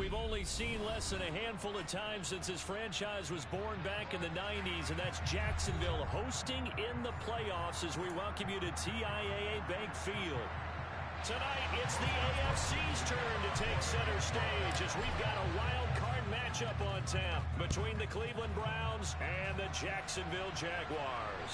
we've only seen less than a handful of times since this franchise was born back in the 90s, and that's Jacksonville hosting in the playoffs as we welcome you to TIAA Bank Field. Tonight, it's the AFC's turn to take center stage as we've got a wild card matchup on tap between the Cleveland Browns and the Jacksonville Jaguars.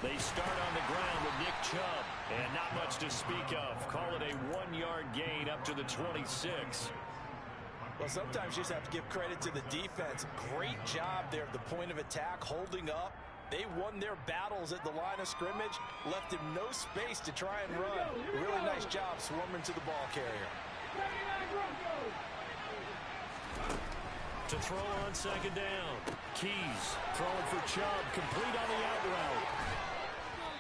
They start on the ground with Nick Chubb, and not much to speak of. Call it a 1-yard gain up to the 26. Well, sometimes you just have to give credit to the defense. Great job there at the point of attack, holding up. They won their battles at the line of scrimmage, left him no space to try and run. Really nice job swarming to the ball carrier. To throw on second down. Keys throwing for Chubb, complete on the out route.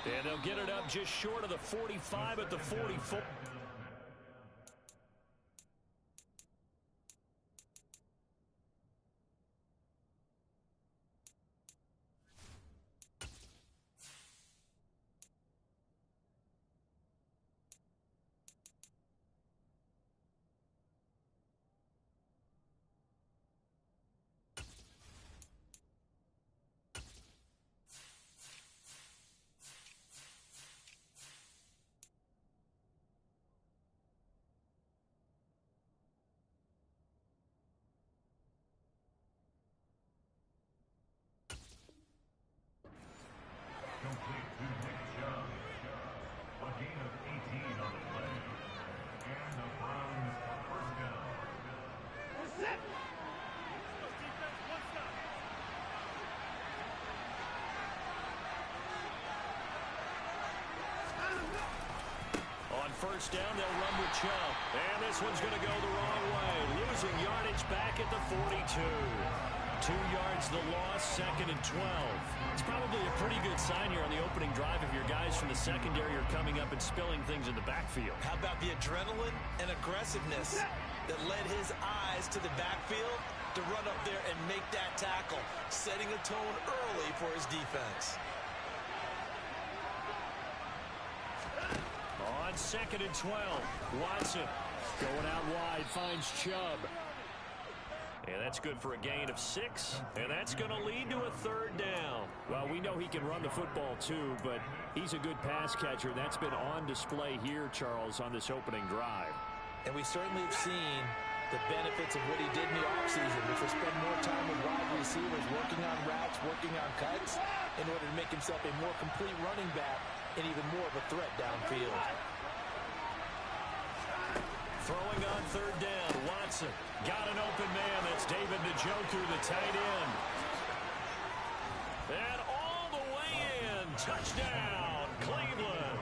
And they'll get it up just short of the 45 at the 44. Complete to Nick Chubb. A gain of 18 on the play. And the Browns first down. Set. On first down, they'll run with Chubb. And this one's going to go the wrong way. Losing yardage back at the 42. 2 yards the loss, second and 12. It's probably a pretty good sign here on the opening drive if your guys from the secondary are coming up and spilling things in the backfield. How about the adrenaline and aggressiveness that led his eyes to the backfield to run up there and make that tackle, setting a tone early for his defense. On second and 12, Watson going out wide, finds Chubb. And that's good for a gain of 6, and that's going to lead to a third down. Well, we know he can run the football too, but he's a good pass catcher. That's been on display here, Charles, on this opening drive. And we certainly have seen the benefits of what he did in the offseason, which was spend more time with wide receivers, working on routes, working on cuts, in order to make himself a more complete running back and even more of a threat downfield. Throwing on third down, Watson got an open man. That's David Njoku, the tight end. And all the way in. Touchdown, Cleveland.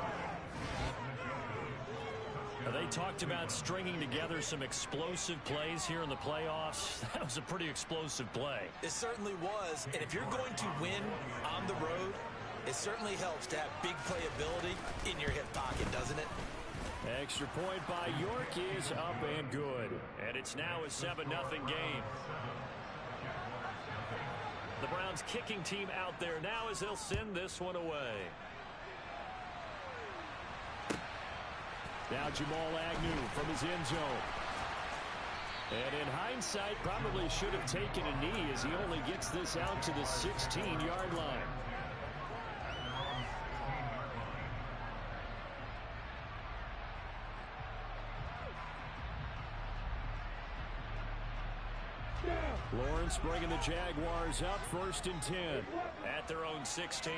Now, they talked about stringing together some explosive plays here in the playoffs. That was a pretty explosive play. It certainly was. And if you're going to win on the road, it certainly helps to have big playability in your hip pocket, doesn't it? Extra point by York is up and good. And it's now a 7-0 game. The Browns kicking team out there now as they'll send this one away. Now Jamal Agnew from his end zone. And in hindsight, probably should have taken a knee as he only gets this out to the 16-yard line. Lawrence bringing the Jaguars up, 1st and 10 at their own 16.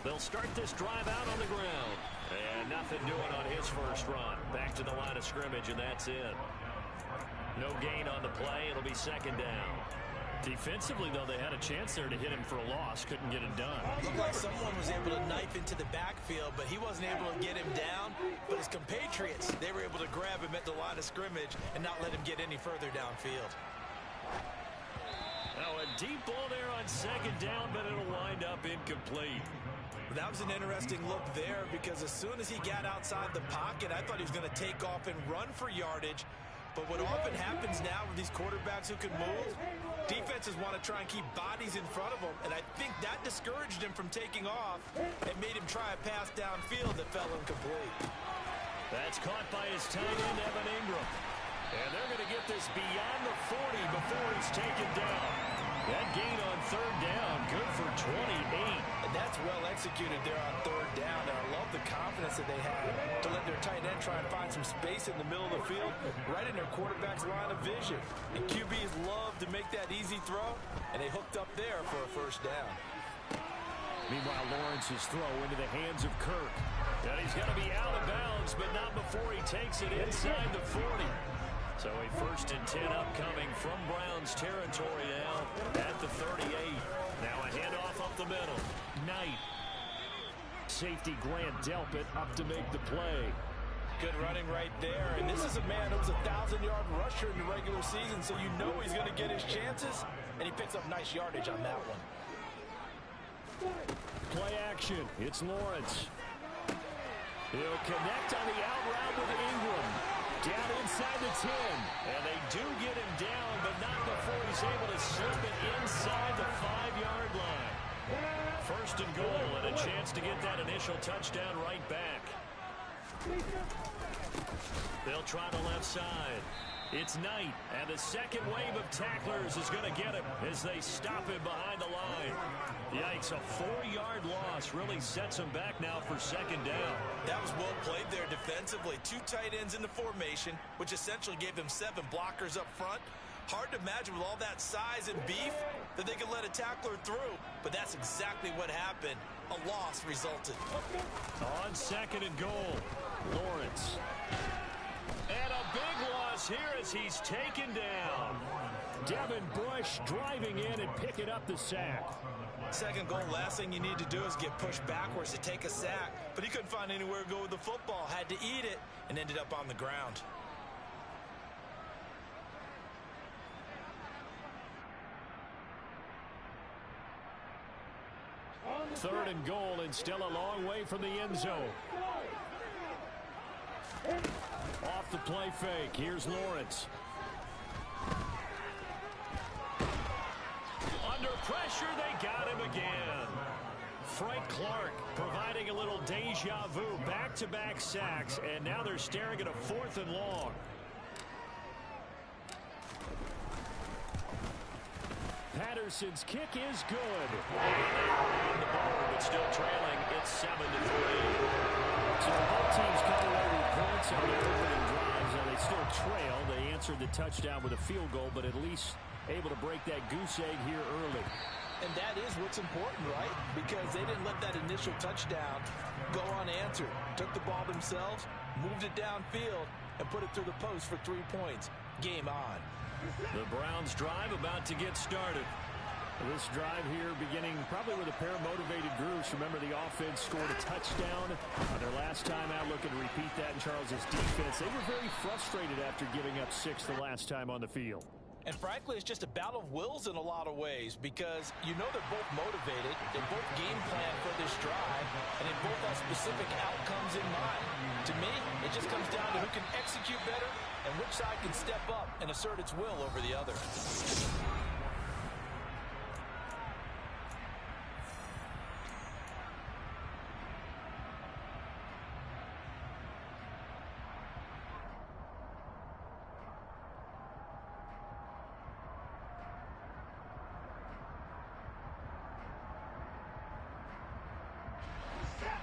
They'll start this drive out on the ground. And nothing doing on his first run. Back to the line of scrimmage, and that's it. No gain on the play. It'll be 2nd down. Defensively, though, they had a chance there to hit him for a loss. Couldn't get it done. Looked like someone was able to knife into the backfield, but he wasn't able to get him down. But his compatriots, they were able to grab him at the line of scrimmage and not let him get any further downfield. Now a deep ball there on second down, but it'll wind up incomplete. That was an interesting look there because as soon as he got outside the pocket, I thought he was going to take off and run for yardage. But what often happens now with these quarterbacks who can move, defenses want to try and keep bodies in front of them, and I think that discouraged him from taking off and made him try a pass downfield that fell incomplete. That's caught by his tight end, Evan Ingram. And they're going to get this beyond the 40 before it's taken down. That gain on third down, good for 28. And that's well executed there on third down. And I love the confidence that they had to let their tight end try and find some space in the middle of the field, right in their quarterback's line of vision. And QBs love to make that easy throw, and they hooked up there for a first down. Meanwhile, Lawrence's throw into the hands of Kirk. And he's going to be out of bounds, but not before he takes it inside the 40. So a 1st and 10 upcoming from Browns territory now at the 38. Now a handoff up the middle. Knight. Safety Grant Delpit up to make the play. Good running right there. And this is a man who was a 1,000-yard rusher in the regular season, so you know he's going to get his chances. And he picks up nice yardage on that one. Play action. It's Lawrence. He'll connect on the out route with Ingram. Down inside the 10. And they do get him down, but not before he's able to slip it inside the 5-yard line. 1st and goal, and a chance to get that initial touchdown right back. They'll try the left side. It's Knight, and the second wave of tacklers is going to get him as they stop him behind the line. Yikes, a 4-yard loss really sets him back now for second down. That was well played there defensively. 2 tight ends in the formation, which essentially gave them 7 blockers up front. Hard to imagine with all that size and beef that they could let a tackler through, but that's exactly what happened. A loss resulted. On 2nd and goal, Lawrence. And a big loss here as he's taken down. Devin Bush driving in and picking up the sack. 2nd goal, last thing you need to do is get pushed backwards to take a sack. But he couldn't find anywhere to go with the football. Had to eat it and ended up on the ground. Third and goal, and still a long way from the end zone. Off the play fake. Here's Lawrence. Under pressure, they got him again. Frank Clark providing a little deja vu. Back-to-back sacks, and now they're staring at a 4th and long. Patterson's kick is good. On the board, but still trailing. It's 7-3. So both teams come away with points on their opening drives, and they still trail. They answered the touchdown with a field goal, but at least able to break that goose egg here early. And that is what's important, right? Because they didn't let that initial touchdown go unanswered. Took the ball themselves, moved it downfield, and put it through the post for 3 points. Game on. The Browns drive about to get started. This drive here beginning probably with a pair of motivated groups. Remember, the offense scored a touchdown on their last time out. Looking to repeat that in Charles's defense. They were very frustrated after giving up 6 the last time on the field. And frankly, it's just a battle of wills in a lot of ways because you know they're both motivated, they both game plan for this drive, and they both have specific outcomes in mind. To me, it just comes down to who can execute better and which side can step up and assert its will over the other.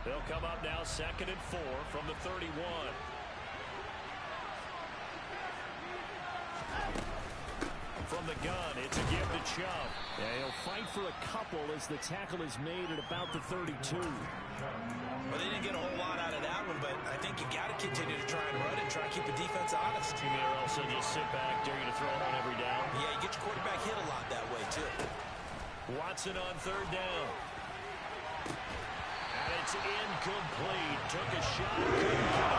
They'll come up now 2nd and 4 from the 31. From the gun, it's a give to Chubb. Yeah, he'll fight for a couple as the tackle is made at about the 32. Well, they didn't get a whole lot out of that one, but I think you got to continue to try and run and try and keep the defense honest. Or else So just sit back, dare you to throw it on every down. Yeah, you get your quarterback hit a lot that way, too. Watson on third down. And it's incomplete. Took a shot, couldn't get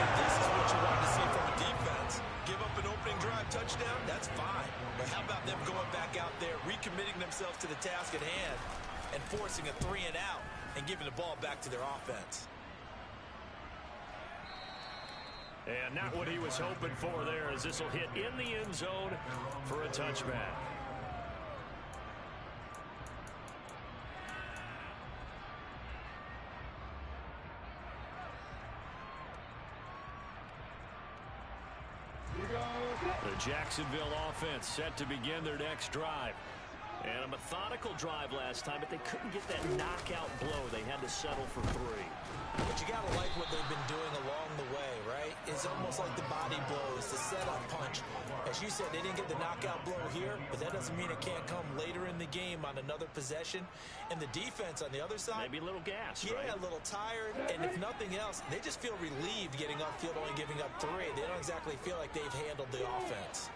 it. This is what you want to see from a defense. Give up an opening drive touchdown, that's fine. But how about them going back out there, recommitting themselves to the task at hand, and forcing a 3-and-out and giving the ball back to their offense? And not what he was hoping for there, as this will hit in the end zone for a touchback. The Jacksonville offense set to begin their next drive. And a methodical drive last time, but they couldn't get that knockout blow. They had to settle for 3. But you got to like what they've been doing along the way, right? It's almost like the body blows, the setup punch. As you said, they didn't get the knockout blow here, but that doesn't mean it can't come later in the game on another possession. And the defense on the other side, maybe a little gas, yeah, a little tired. And if nothing else, they just feel relieved getting upfield, only giving up 3. They don't exactly feel like they've handled the offense.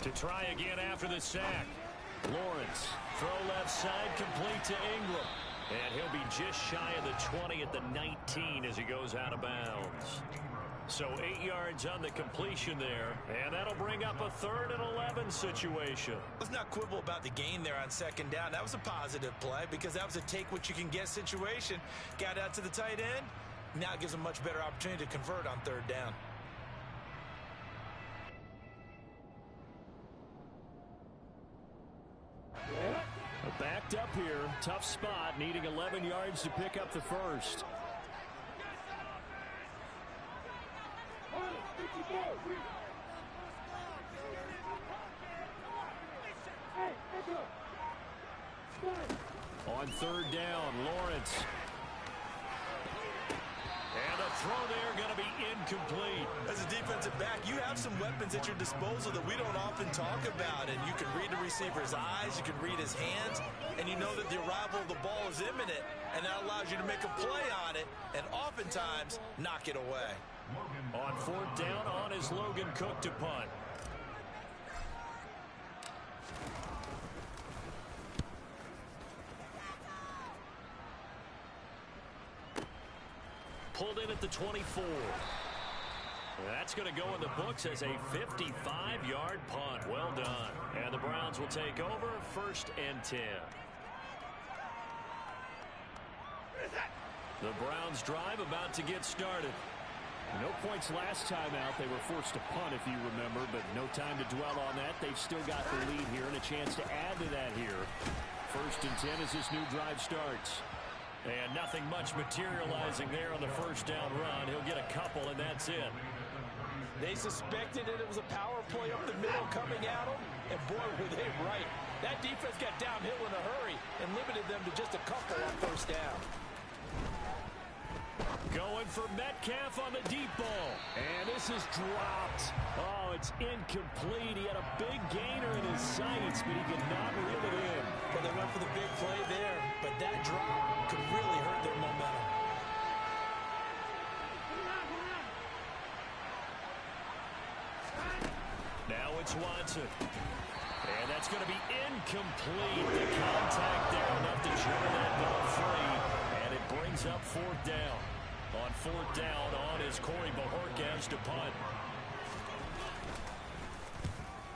To try again after the sack. Lawrence, throw left side, complete to Ingram. And he'll be just shy of the 20 at the 19 as he goes out of bounds. So 8 yards on the completion there, and that'll bring up a 3rd and 11 situation. Let's not quibble about the gain there on second down. That was a positive play because that was a take-what-you-can-get situation. Got out to the tight end. Now it gives them a much better opportunity to convert on 3rd down. Backed up here, tough spot, needing 11 yards to pick up the first. On 3rd down, Lawrence. And the throw there going to be incomplete. As a defensive back, you have some weapons at your disposal that we don't often talk about. And you can read the receiver's eyes, you can read his hands, and you know that the arrival of the ball is imminent. And that allows you to make a play on it and oftentimes knock it away. On 4th down, on is Logan Cook to punt. Pulled in at the 24. That's going to go in the books as a 55-yard punt. Well done. And the Browns will take over, 1st and 10. The Browns drive about to get started. No points last time out. They were forced to punt, if you remember, but no time to dwell on that. They've still got the lead here and a chance to add to that here. 1st and 10 as this new drive starts. And nothing much materializing there on the 1st down run. He'll get a couple, and that's it. They suspected that it was a power play up the middle coming at them, and boy, were they right. That defense got downhill in a hurry and limited them to just a couple on 1st down. Going for Metcalf on the deep ball. And this is dropped. Oh, it's incomplete. He had a big gainer in his sights, but he could not reel it in. Well, they went for the big play there, but that drop could really hurt their momentum. Now it's Watson. And that's going to be incomplete. The contact there enough to jar that ball free. And it brings up 4th down. On 4th down, on is Corey Bajorquez to punt.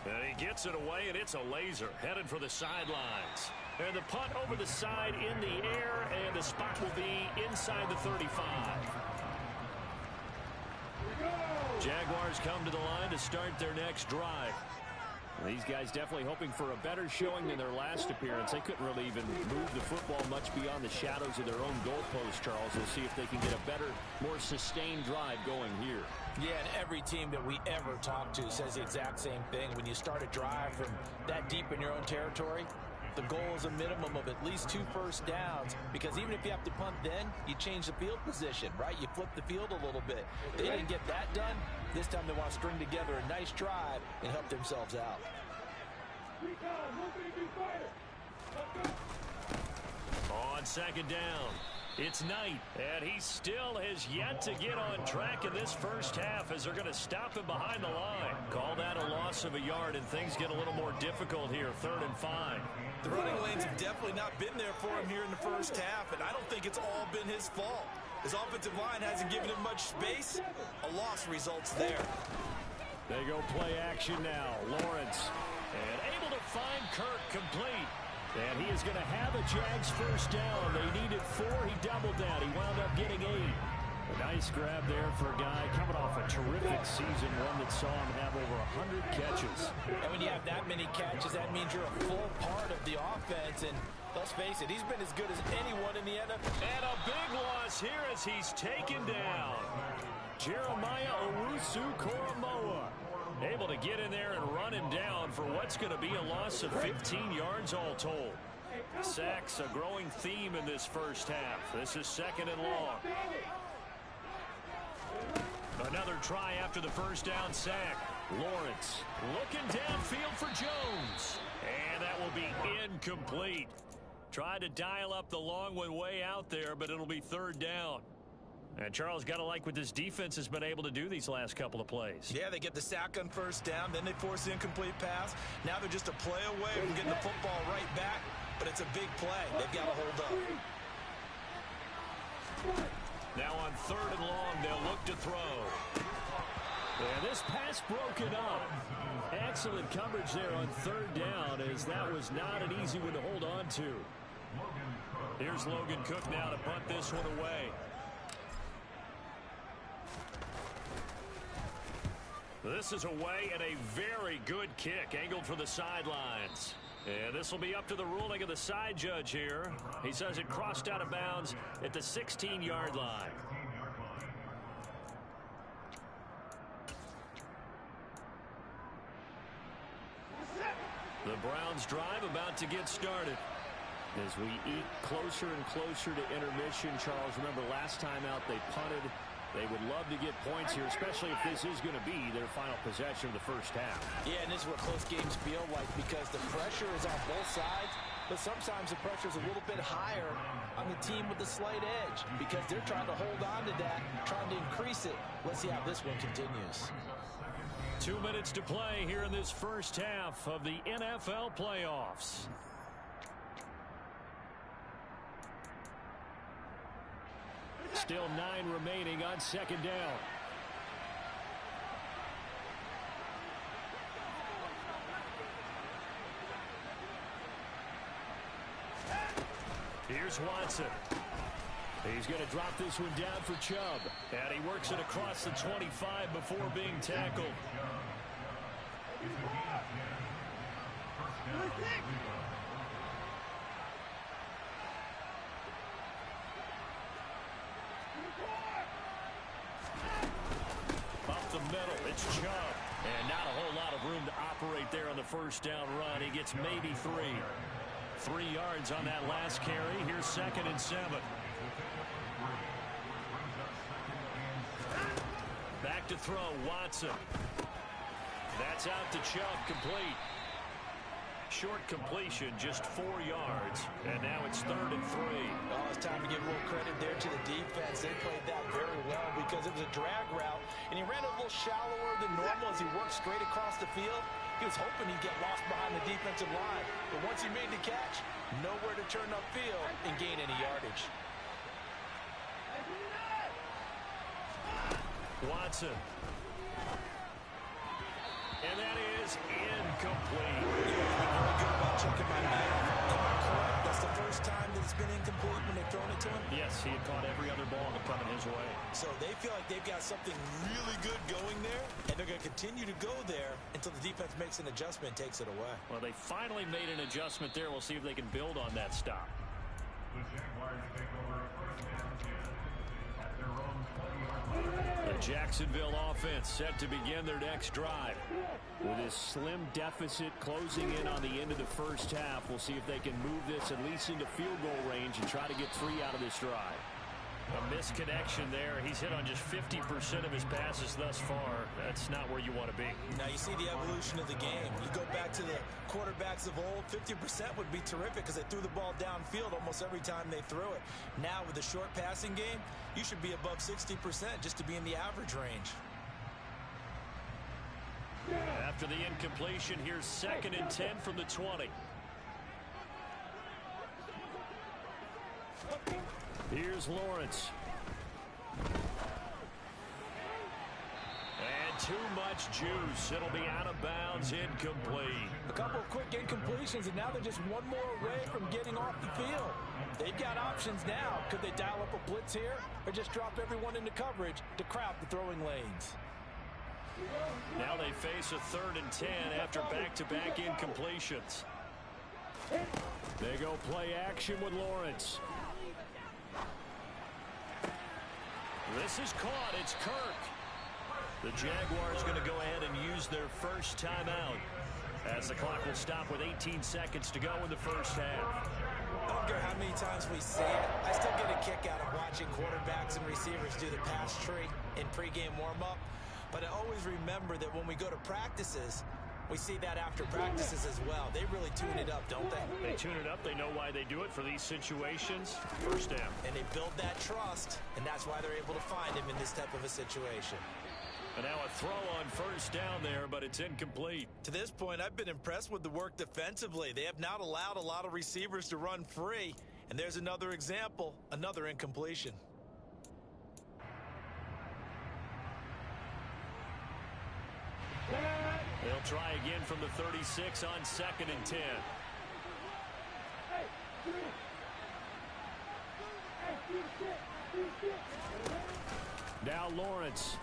And he gets it away, and it's a laser headed for the sidelines. And the punt over the side in the air, and the spot will be inside the 35. Jaguars come to the line to start their next drive. These guys definitely hoping for a better showing than their last appearance. They couldn't really even move the football much beyond the shadows of their own goalpost, Charles. We'll see if they can get a better, more sustained drive going here. Yeah, and every team that we ever talk to says the exact same thing. When you start a drive from that deep in your own territory, the goal is a minimum of at least 2 first downs, because even if you have to punt then, you change the field position, right? You flip the field a little bit. They didn't get that done. This time they want to string together a nice drive and help themselves out. On 2nd down, It's Knight, and he still has yet to get on track in this first half as they're going to stop him behind the line. Call that a loss of a yard, and things get a little more difficult here, 3rd and 5. The running lanes have definitely not been there for him here in the first half, and I don't think it's all been his fault. His offensive line hasn't given him much space. A loss results there. They go play action now. Lawrence, and able to find Kirk complete. And he is going to have a Jags first down. They needed 4. He doubled that. He wound up getting 8. A nice grab there for a guy coming off a terrific season, one that saw him have over 100 catches. And when you have that many catches, that means you're a full part of the offense. And let's face it, he's been as good as anyone in the NFL. And a big loss here as he's taken down. Jeremiah Owusu-Koramoah able to get in there and run him down for what's going to be a loss of 15 yards all told. Sacks a growing theme in this first half. This is 2nd and long. Another try after the first down sack. Lawrence looking downfield for Jones. And that will be incomplete. Tried to dial up the long one way out there, but it'll be 3rd down. And Charles, got to like what this defense has been able to do these last couple of plays. Yeah, they get the sack on first down, then they force the incomplete pass. Now they're just a play away from getting the football right back, but it's a big play. They've got to hold up. Now on 3rd and long, they'll look to throw. And this pass broken up. Excellent coverage there on 3rd down, as that was not an easy one to hold on to. Here's Logan Cook now to punt this one away. This is away, and a very good kick angled for the sidelines. And this will be up to the ruling of the side judge here. He says it crossed out of bounds at the 16-yard line. The Browns drive about to get started. As we eat closer and closer to intermission, Charles, remember last time out they punted. They would love to get points here, especially if this is going to be their final possession of the first half. Yeah, and this is what close games feel like because the pressure is on both sides, but sometimes the pressure is a little bit higher on the team with the slight edge because they're trying to hold on to that, trying to increase it. Let's see how this one continues. 2 minutes to play here in this first half of the NFL playoffs. Still 9 remaining on 2nd down. Here's Watson. He's going to drop this one down for Chubb. And he works it across the 25 before being tackled. Up the middle, it's Chubb. And not a whole lot of room to operate there on the first down run. He gets maybe 3. 3 yards on that last carry. Here's 2nd and 7. Back to throw, Watson. That's out to Chubb, complete. Short completion, just 4 yards. And now it's 3rd and 3. Well, it's time to give a little credit there to the defense. They played that very well because it was a drag route, and he ran a little shallower than normal as he worked straight across the field. He was hoping he'd get lost behind the defensive line. But once he made the catch, nowhere to turn upfield and gain any yardage. Watson. And that is incomplete. He's been very good about checking my man. Am I correct? That's the first time that it's been incomplete when they've thrown it to him? Yes, he had caught every other ball coming his way. So they feel like they've got something really good going there, and they're going to continue to go there until the defense makes an adjustment and takes it away. Well, they finally made an adjustment there. We'll see if they can build on that stop. The Jaguars take over a first down at their own 20-yard line. The Jacksonville offense set to begin their next drive. With this slim deficit closing in on the end of the first half, we'll see if they can move this at least into field goal range and try to get 3 out of this drive. A misconnection there. He's hit on just 50% of his passes thus far. That's not where you want to be. Now you see the evolution of the game. You go back to the quarterbacks of old, 50% would be terrific because they threw the ball downfield almost every time they threw it. Now with the short passing game, you should be above 60% just to be in the average range. After the incompletion, here's 2nd and 10 from the 20. Here's Lawrence. And too much juice. It'll be out of bounds, incomplete. A couple of quick incompletions, and now they're just one more away from getting off the field. They've got options now. Could they dial up a blitz here or just drop everyone into coverage to crowd the throwing lanes? Now they face a 3rd and 10 after back-to-back incompletions. They go play action with Lawrence. This is caught. It's Kirk. The Jaguars going to go ahead and use their first timeout as the clock will stop with 18 seconds to go in the first half. I don't care how many times we say it, I still get a kick out of watching quarterbacks and receivers do the pass tree in pregame warm-up. But I always remember that when we go to practices, we see that after practices as well. They really tune it up, don't they? They tune it up. They know why they do it for these situations. First down. And they build that trust, and that's why they're able to find him in this type of a situation. And now a throw on first down there, but it's incomplete. To this point, I've been impressed with the work defensively. They have not allowed a lot of receivers to run free. And there's another example, another incompletion. They'll try again from the 36 on 2nd and 10. Now Lawrence.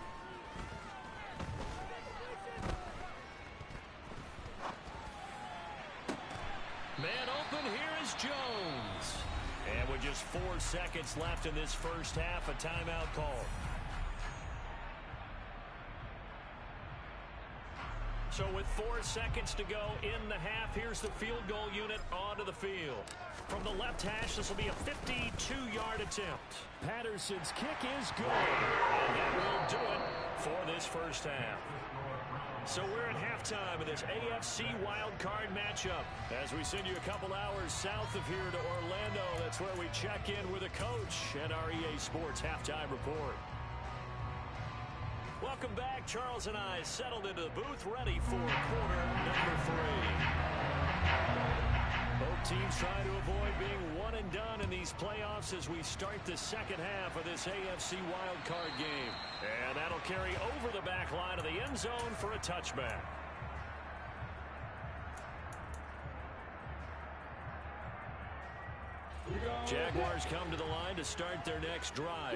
Man open, here is Jones. And with just 4 seconds left in this first half, a timeout call. So with 4 seconds to go in the half, here's the field goal unit onto the field. From the left hash, this will be a 52-yard attempt. Patterson's kick is good. And that will do it for this first half. So we're at halftime of this AFC wildcard matchup. As we send you a couple hours south of here to Orlando, that's where we check in with a coach at our EA Sports Halftime Report. Welcome back. Charles and I settled into the booth, ready for quarter number 3. Both teams trying to avoid being one and done in these playoffs as we start the second half of this AFC wildcard game. And that'll carry over the back line of the end zone for a touchback. Jaguars come to the line to start their next drive.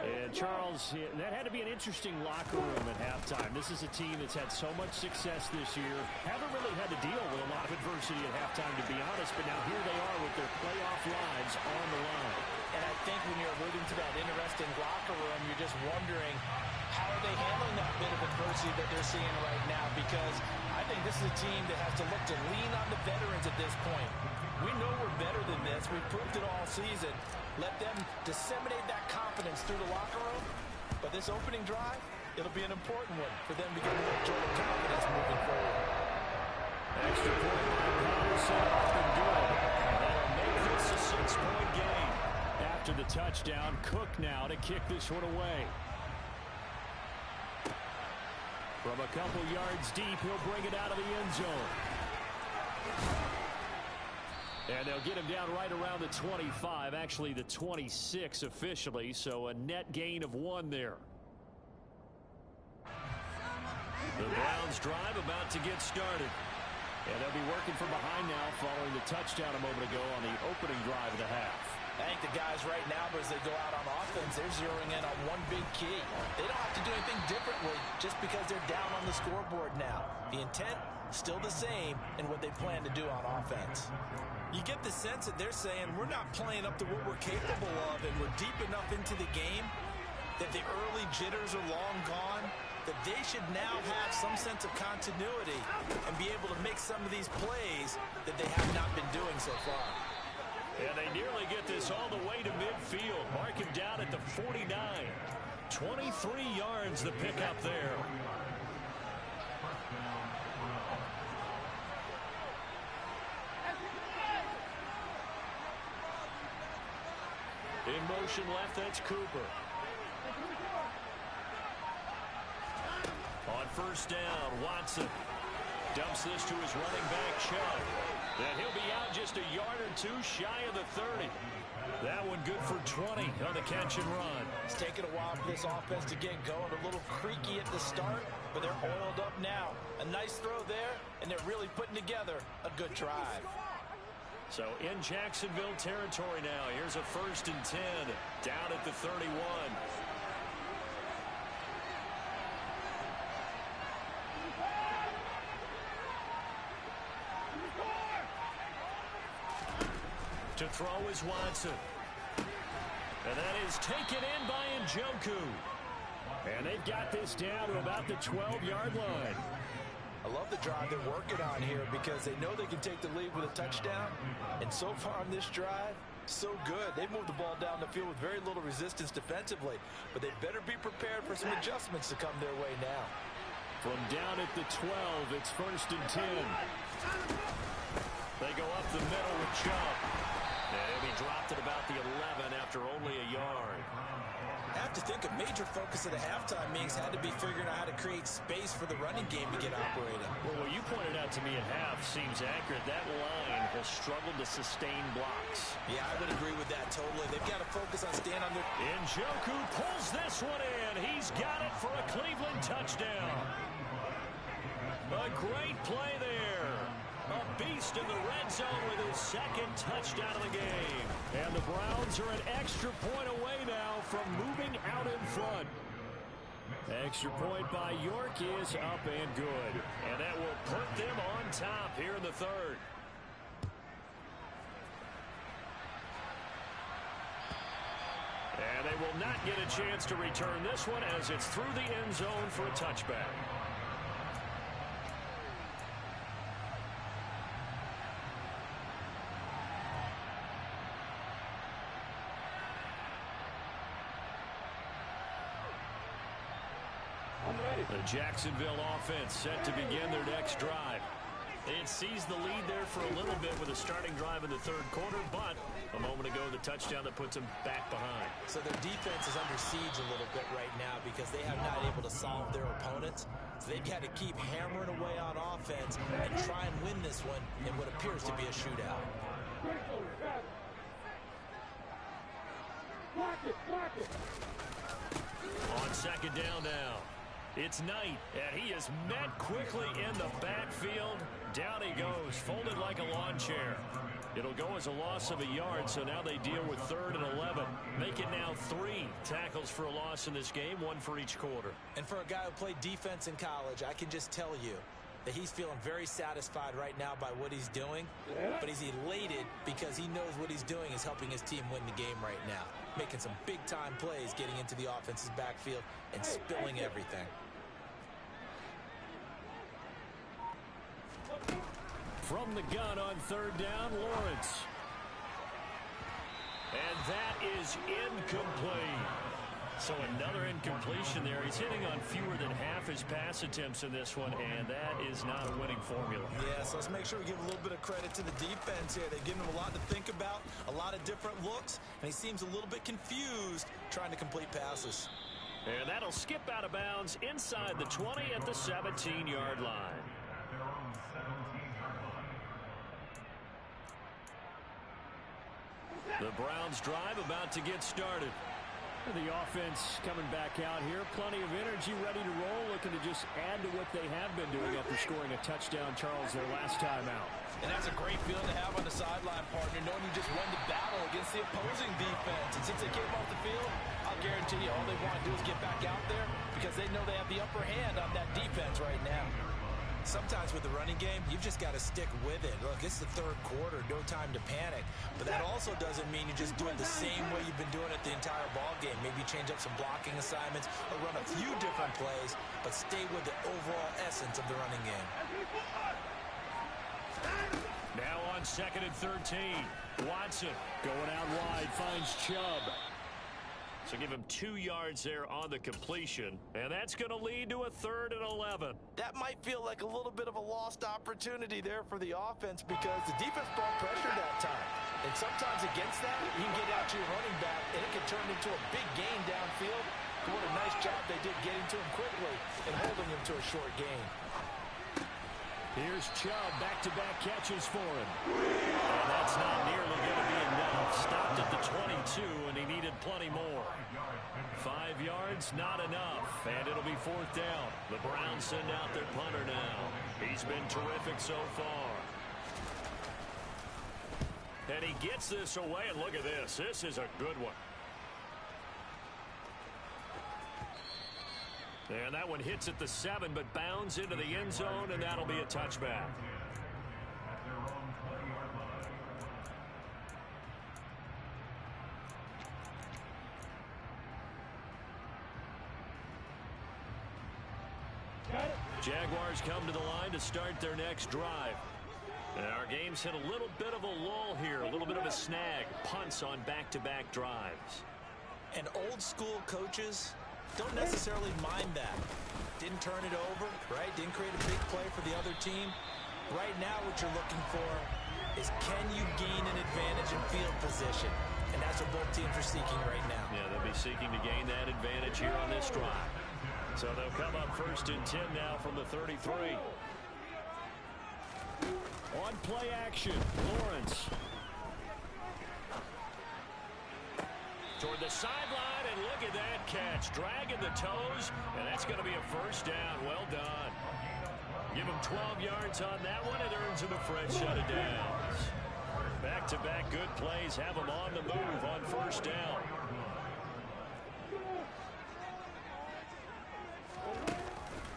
And Charles, that had to be an interesting locker room at halftime. This is a team that's had so much success this year. Haven't really had to deal with a lot of adversity at halftime, to be honest, but now here they are with their playoff lives on the line. And I think when you're alluding to that interesting locker room, you're just wondering how are they handling that bit of adversity that they're seeing right now, because I think this is a team that has to look to lean on the veterans at this point. We know we're better than this. We've proved it all season. Let them disseminate that confidence through the locker room. But this opening drive, it'll be an important one for them to get a little jolt of confidence moving forward. Extra point by Patterson, up and good. That'll make this a 6-point game. After the touchdown, Cook now to kick this one away. From a couple yards deep, he'll bring it out of the end zone. And they'll get him down right around the 25, actually the 26 officially, so a net gain of 1 there. The Browns drive about to get started. And they'll be working from behind now following the touchdown a moment ago on the opening drive of the half. I think the guys right now, as they go out on offense, they're zeroing in on one big key. They don't have to do anything differently just because they're down on the scoreboard now. The intent, still the same in what they plan to do on offense. You get the sense that they're saying we're not playing up to what we're capable of, and we're deep enough into the game that the early jitters are long gone, that they should now have some sense of continuity and be able to make some of these plays that they have not been doing so far. And they nearly get this all the way to midfield. Mark him down at the 49. 23 yards the pickup there. In motion left, that's Cooper. On first down, Watson dumps this to his running back, Chubb. And he'll be out just a yard or two shy of the 30. That one good for 20 on the catch and run. It's taken a while for this offense to get going. A little creaky at the start, but they're oiled up now. A nice throw there, and they're really putting together a good drive. So in Jacksonville territory now. Here's a 1st and 10 down at the 31. To throw is Watson. And that is taken in by Njoku. And they've got this down to about the 12-yard line. I love the drive they're working on here because they know they can take the lead with a touchdown. And so far on this drive, so good. They've moved the ball down the field with very little resistance defensively. But they better be prepared for some adjustments to come their way now. From down at the 12, it's 1st and 10. They go up the middle with Chubb. And he dropped at about the 11 after only a yard. I have to think a major focus of the halftime meetings had to be figuring out how to create space for the running game to get operating. Well, what you pointed out to me at half seems accurate. That line has struggled to sustain blocks. Yeah, I would agree with that totally. They've got to focus on staying on their... Njoku pulls this one in. He's got it for a Cleveland touchdown. A great play there. A beast in the red zone with his 2nd touchdown of the game. And the Browns are an extra point away now from moving out in front. Extra point by York is up and good. And that will put them on top here in the 3rd. And they will not get a chance to return this one as it's through the end zone for a touchback. The Jacksonville offense set to begin their next drive. It seized the lead there for a little bit with a starting drive in the 3rd quarter, but a moment ago the touchdown that puts them back behind. So their defense is under siege a little bit right now because they have not able to solve their opponents. So they've got to keep hammering away on offense and try and win this one in what appears to be a shootout. On 2nd down now. It's Knight, and he is met quickly in the backfield. Down he goes, folded like a lawn chair. It'll go as a loss of a yard, so now they deal with 3rd and 11. Make it now 3 tackles for a loss in this game, 1 for each quarter. And for a guy who played defense in college, I can just tell you that he's feeling very satisfied right now by what he's doing, but he's elated because he knows what he's doing is helping his team win the game right now. Making some big-time plays, getting into the offense's backfield and spilling everything. From the gun on 3rd down, Lawrence. And that is incomplete. So another incompletion there. He's hitting on fewer than half his pass attempts in this one, and that is not a winning formula. Yeah, so let's make sure we give a little bit of credit to the defense here. They've given him a lot to think about, a lot of different looks, and he seems a little bit confused trying to complete passes. And that'll skip out of bounds inside the 20 at the 17-yard line. Their own 17-yard line. The Browns drive about to get started. The offense coming back out here. Plenty of energy, ready to roll, looking to just add to what they have been doing after scoring a touchdown, Charles, their last time out. And that's a great feeling to have on the sideline, partner, knowing you just won the battle against the opposing defense. And since they came off the field, I'll guarantee you all they want to do is get back out there because they know they have the upper hand on that defense right now. Sometimes with the running game, you've just got to stick with it. Look, it's the 3rd quarter, no time to panic. But that also doesn't mean you just do it the same way you've been doing it the entire ball game. Maybe change up some blocking assignments or run a few different plays, but stay with the overall essence of the running game. Now on 2nd and 13. Watson going out wide, finds Chubb. So give him 2 yards there on the completion, and that's going to lead to a 3rd and 11. That might feel like a little bit of a lost opportunity there for the offense because the defense brought pressure that time. And sometimes against that, you can get out to your running back, and it can turn into a big gain downfield. What a nice job they did getting to him quickly and holding him to a short gain. Here's Chubb, back-to-back catches for him. And that's not nearly going to be enough. Stopped at the 22, and he needed plenty more. 5 yards, not enough, and it'll be 4th down. The Browns send out their punter now. He's been terrific so far. And he gets this away, and look at this. This is a good one. And that one hits at the 7, but bounds into the end zone, and that'll be a touchback. Jaguars come to the line to start their next drive. And our game's hit a little bit of a lull here, a little bit of a snag. Punts on back-to-back drives. And old-school coaches don't necessarily mind that. Didn't turn it over, right? Didn't create a big play for the other team. Right now what you're looking for is can you gain an advantage in field position? And that's what both teams are seeking right now. Yeah, they'll be seeking to gain that advantage here on this drive. So they'll come up 1st and 10 now from the 33. On play action, Lawrence. Toward the sideline, and look at that catch. Dragging the toes, and that's going to be a 1st down. Well done. Give him 12 yards on that one. It earns him a fresh set of downs. Back-to-back good plays have him on the move on 1st down.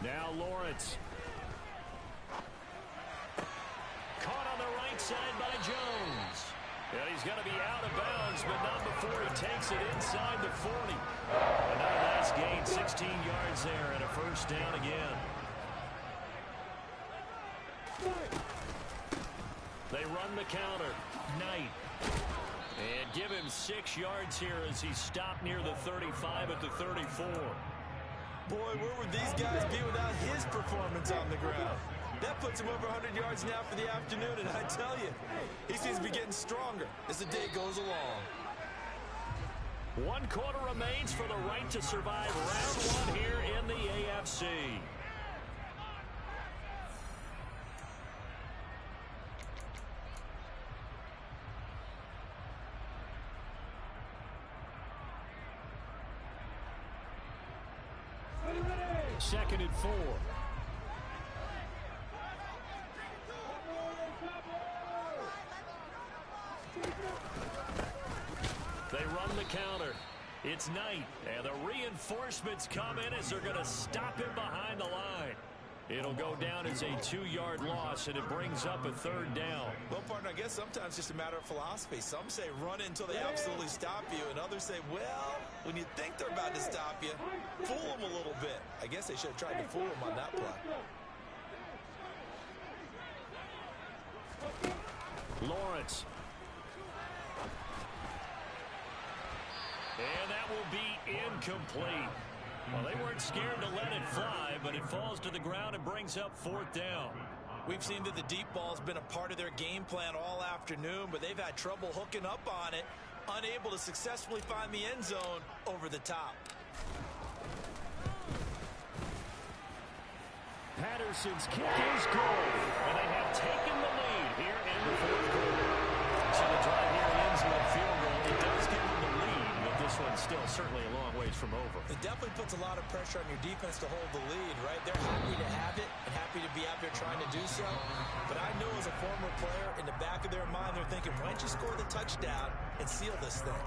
Now Lawrence. Caught on the right side by Jones. And he's going to be out of bounds, but not before he takes it inside the 40. Another nice gain, 16 yards there, and a 1st down again. They run the counter. Knight. And give him 6 yards here as he's stopped near the 35 at the 34. Boy, where would these guys be without his performance on the ground? That puts him over 100 yards now for the afternoon, and I tell you, he seems to be getting stronger as the day goes along. 1 quarter remains for the right to survive round 1 here in the AFC. Second and 4. They run the counter. It's Knight, and the reinforcements come in as they're going to stop him behind the line. It'll go down as a 2-yard loss, and it brings up a 3rd down. Well, partner, I guess sometimes it's just a matter of philosophy. Some say run until they absolutely stop you, and others say, well, when you think they're about to stop you, fool them a little bit. I guess they should have tried to fool them on that play. Lawrence. And that will be incomplete. Well, they weren't scared to let it fly, but it falls to the ground and brings up 4th down. We've seen that the deep ball's been a part of their game plan all afternoon, but they've had trouble hooking up on it, unable to successfully find the end zone over the top. Patterson's kick is good, and they have taken the lead here in the 4th quarter. So the drive here ends with a field goal. It does give them the lead, but this one's still certainly a long ways from over. It definitely puts a lot of pressure on your defense to hold the lead, right? They're happy to have it and happy to be out there trying to do so. But I know as a former player, in the back of their mind, they're thinking, why don't you score the touchdown and seal this thing?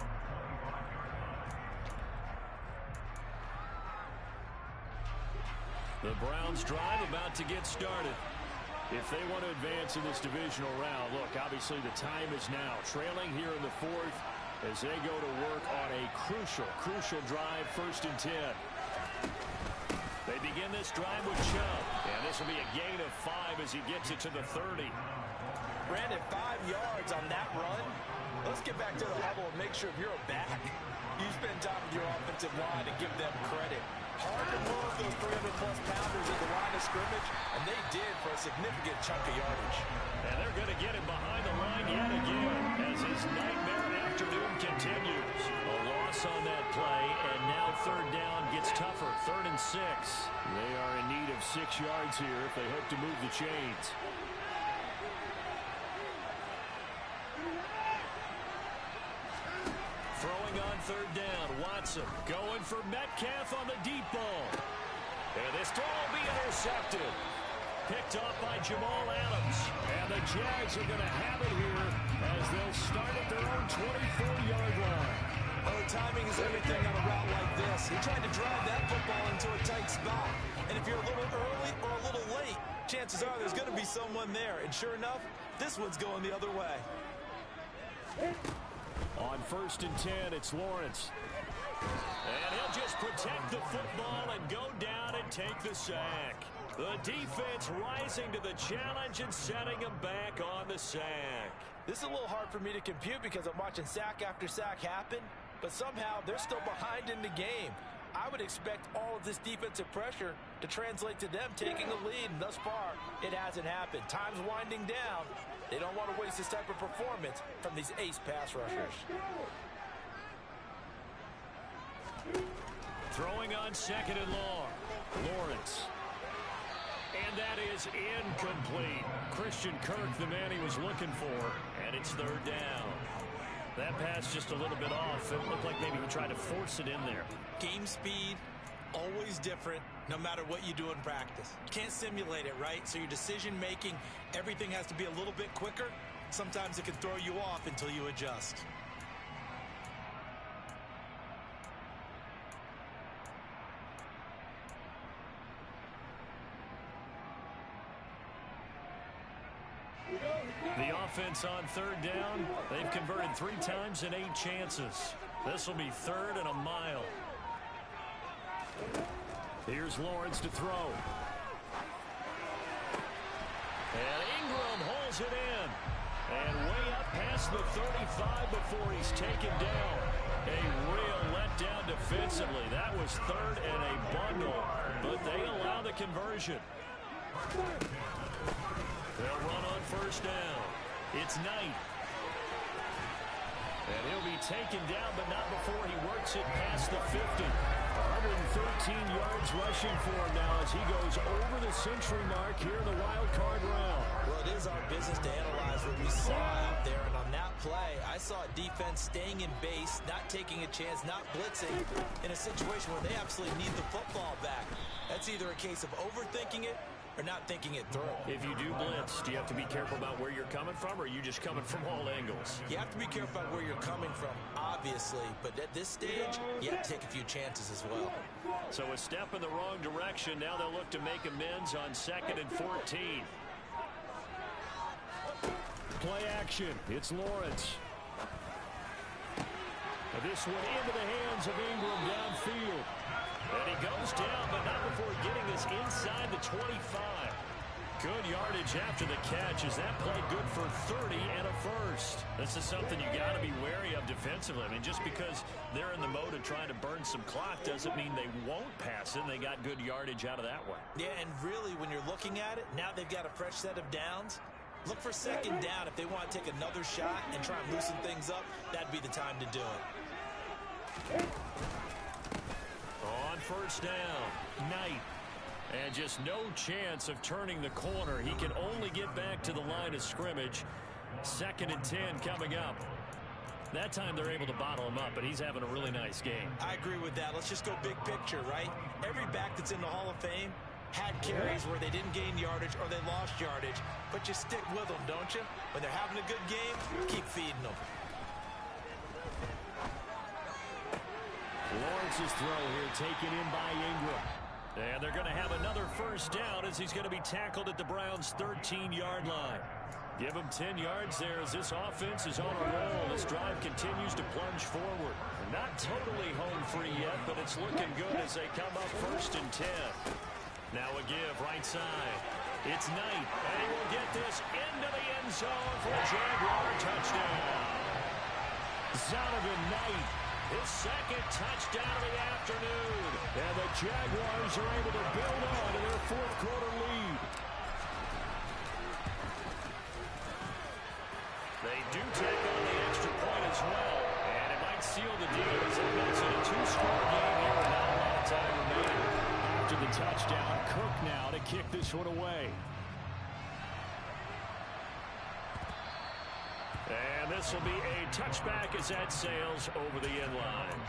The Browns drive about to get started. If they want to advance in this divisional round, look, obviously the time is now. Trailing here in the 4th as they go to work on a crucial drive, 1st and 10. They begin this drive with Chubb, and this This will be a gain of 5 as he gets it to the 30. Brandon, 5 yards on that run. Let's get back to the huddle and make sure you're back. You spend time with your offensive line and give them credit. Hard to move those 300-plus pounders at the line of scrimmage, and they did for a significant chunk of yardage. And they're going to get him behind the line yet again as his nightmare afternoon continues. A loss on that play, and now third down gets tougher. 3rd and 6. They are in need of 6 yards here if they hope to move the chains. Throwing on 3rd down, Watson going for Metcalf on the deep ball. And this throw will be intercepted. Picked off by Jamal Adams. And the Jags are going to have it here as they'll start at their own 24-yard line. Oh, timing is everything on a route like this. He tried to drive that football into a tight spot. And if you're a little early or a little late, chances are there's going to be someone there. And sure enough, this one's going the other way. On 1st and 10, it's Lawrence. And he'll just protect the football and go down and take the sack. The defense rising to the challenge and setting him back on the sack. This is a little hard for me to compute because I'm watching sack after sack happen, but somehow they're still behind in the game. I would expect all of this defensive pressure to translate to them taking a lead, and thus far, it hasn't happened. Time's winding down. They don't want to waste this type of performance from these ace pass rushers. Throwing on 2nd and long. Lawrence. And that is incomplete. Christian Kirk, the man he was looking for, and it's 3rd down. That pass just a little bit off. It looked like maybe he tried to force it in there. Game speed, always different, no matter what you do in practice. Can't simulate it, right? So your decision-making, everything has to be a little bit quicker. Sometimes it can throw you off until you adjust. The offense on 3rd down, they've converted 3 times in 8 chances. This will be 3rd and a mile. Here's Lawrence to throw. And Ingram holds it in. And way up past the 35 before he's taken down. A real letdown defensively. That was 3rd and a bundle, but they allow the conversion. They'll run on 1st down. It's Knight. And he'll be taken down, but not before he works it past the 50. 113 yards rushing for him now as he goes over the century mark here in the wild card round. Well, it is our business to analyze what we saw out there, and on that play, I saw a defense staying in base, not taking a chance, not blitzing in a situation where they absolutely need the football back. That's either a case of overthinking it or not thinking it through. If you do blitz, do you have to be careful about where you're coming from, or are you just coming from all angles? You have to be careful about where you're coming from, obviously, but at this stage, you have to take a few chances as well. So a step in the wrong direction. Now they'll look to make amends on 2nd and 14. Play action. It's Lawrence. This one into the hands of Ingram downfield. And he goes down, but not before getting this inside the 25. Good yardage after the catch. Is that play good for 30 and a first? This is something you got to be wary of defensively. I mean, just because they're in the mode of trying to burn some clock doesn't mean they won't pass it. They got good yardage out of that one. Yeah, and really, when you're looking at it, now they've got a fresh set of downs. Look for 2nd down. If they want to take another shot and try and loosen things up, that'd be the time to do it. On 1st down, Knight. And just no chance of turning the corner. He can only get back to the line of scrimmage. 2nd and 10 coming up. That time they're able to bottle him up, but he's having a really nice game. I agree with that. Let's just go big picture, right? Every back that's in the Hall of Fame had carries where they didn't gain yardage or they lost yardage, but you stick with them, don't you? When they're having a good game, keep feeding them. Lawrence's throw here taken in by Ingram. And they're going to have another 1st down as he's going to be tackled at the Browns' 13-yard line. Give him 10 yards there as this offense is on a roll. This drive continues to plunge forward. Not totally home free yet, but it's looking good as they come up 1st and 10. Now a give right side. It's Knight, and he will get this into the end zone for a Jaguar touchdown. Zonovan Knight, his second touchdown of the afternoon. And the Jaguars are able to build on to their fourth quarter lead. They do take on the extra point as well. And it might seal the deal. As I mentioned, a two-score game here with not a lot of time remaining. After the touchdown, Cook now to kick this one away. And this will be a touchback as that sails over the end line.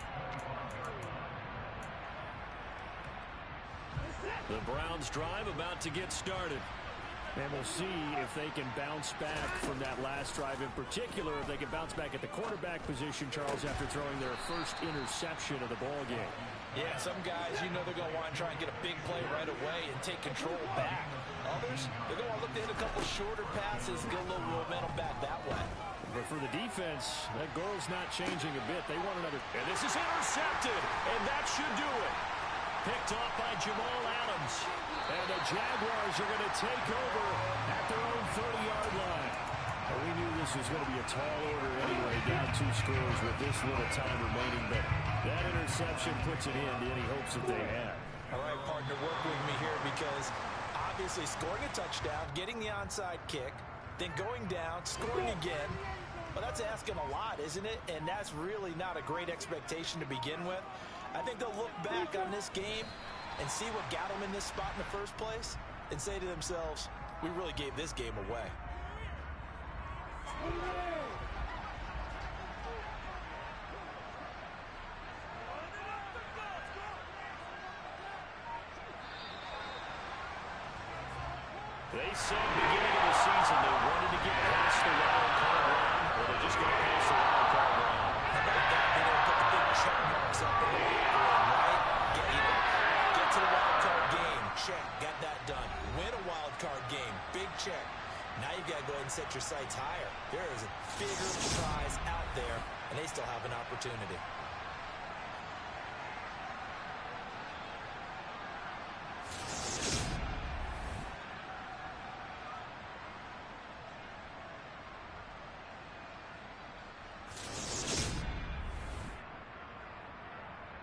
The Browns drive about to get started. And we'll see if they can bounce back from that last drive in particular, if they can bounce back at the quarterback position, Charles, after throwing their first interception of the ball game. Yeah, some guys, you know they're going to want to try and get a big play right away and take control back. Others, they're going to want to look to hit a couple shorter passes, get a little momentum back that way. But for the defense, that goal's not changing a bit. They want another. And this is intercepted, and that should do it. Picked off by Jamal Adams. And the Jaguars are going to take over at their own 30-yard line. And we knew this was going to be a tall order anyway, down 2 scores with this little time remaining. But that interception puts it in to any hopes that they had. All right, partner, work with me here because obviously scoring a touchdown, getting the onside kick, then going down, scoring again. Well, that's asking a lot, isn't it? And that's really not a great expectation to begin with. I think they'll look back on this game and see what got them in this spot in the first place and say to themselves, we really gave this game away. They said beginning of the season they wanted to get past the wild card round. Well, they're just going to pass the wild card round. How about that? They don't put the big check marks up in the right? Get to the wild card game. Check. Got that done. Win a wild card game. Big check. Now you've got to go ahead and set your sights higher. There is a bigger prize out there, and they still have an opportunity.